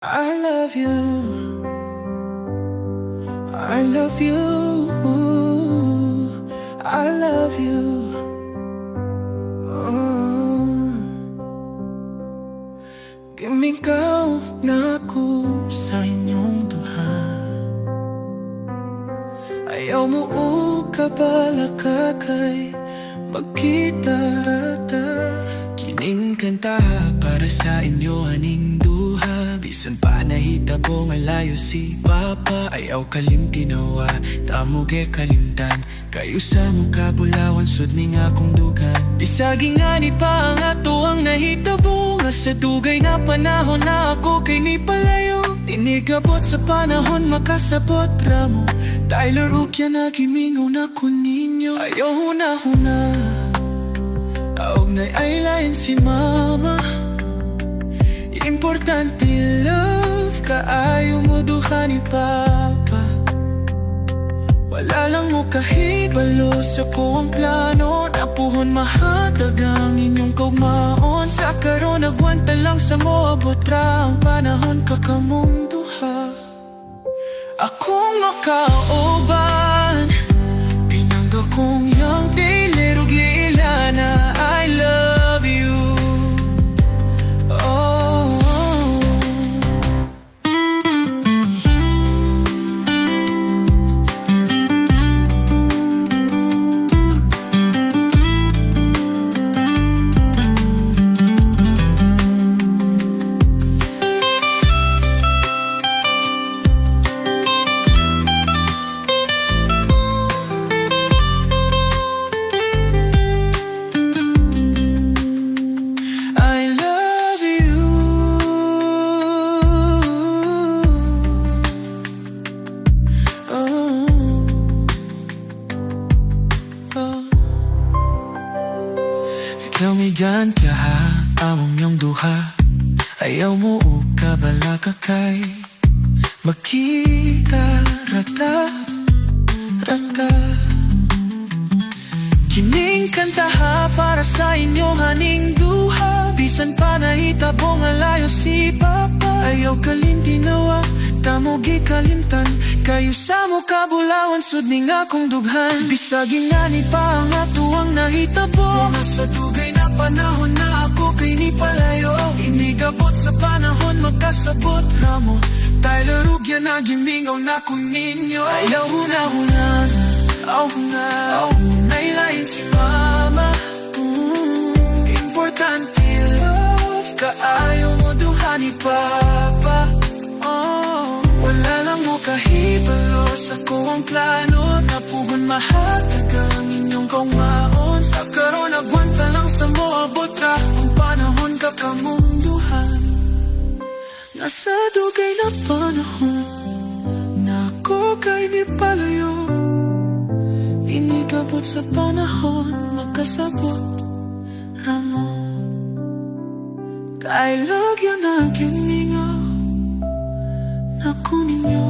I love you, I love you, I love you. Oh. Gumigaw na ako sa inyong duha. Ayaw mo ukabala ka kay magkita-rata. Kining kanta para sa inyo aning duha. Bisan pa nahitabo nga layo si Papa. Ayaw kalim tinawa, tamuge kalimtan. Kayo sa mukha bulawan sud ni nga kong dugan. Bisagi nga ni pa ang ato ang nahitabo. Nga sa dugay na panahon na ako kay ni palayo. Tinigabot sa panahon makasabot ramo. Tyler Ukya na gimingaw na ko ninyo. Ayaw huna-huna, aog na ay lain si Mama. Importante love, kaayo mo duha ni Papa. Wala lang mo kahibalo sa ko ang plano. Napuhon mahatag ang inyong kaugmaon. Sa karon nagwanta lang sa moabot ra ang panahon kakamong duha. Akong makauban, pinangga kong yang dilirog lila na I love you. Kamigan ka ha, among yung duha. Ayaw mo ukabala ka kay makita rata. Kining kanta ha para sa inyo haning duha. Bisan pa nahitabo nga layo si Papa. Ayaw kalim tinawa, tamugi kalimtan. Kayo sa mukha bulawan sud ni nga kong dughan. Bisagi nga ni pa ang atuang nahitabo. Nga sa dugay na panahon na ako kay ni palayo. Inigabot sa panahon magkasabot ramo. Tyler Ukya na gimingaw na ko ninyo. Ayaw huna-huna, aw na'y lain si Mama. Importante love, kaayo mo duha ni Papa. Wala lang mo kahibalo sa ko ang plano. Napuhon mahatag ang inyong kaugmaon. Sa karon nagwanta lang sa moabot ra ang panahon kakamong duhan. Nasa dugay na panahon na ako kay ni palayo. Inigabot sa panahon makasabot ramo. Kay lagyan na gimingaw na ko ninyo.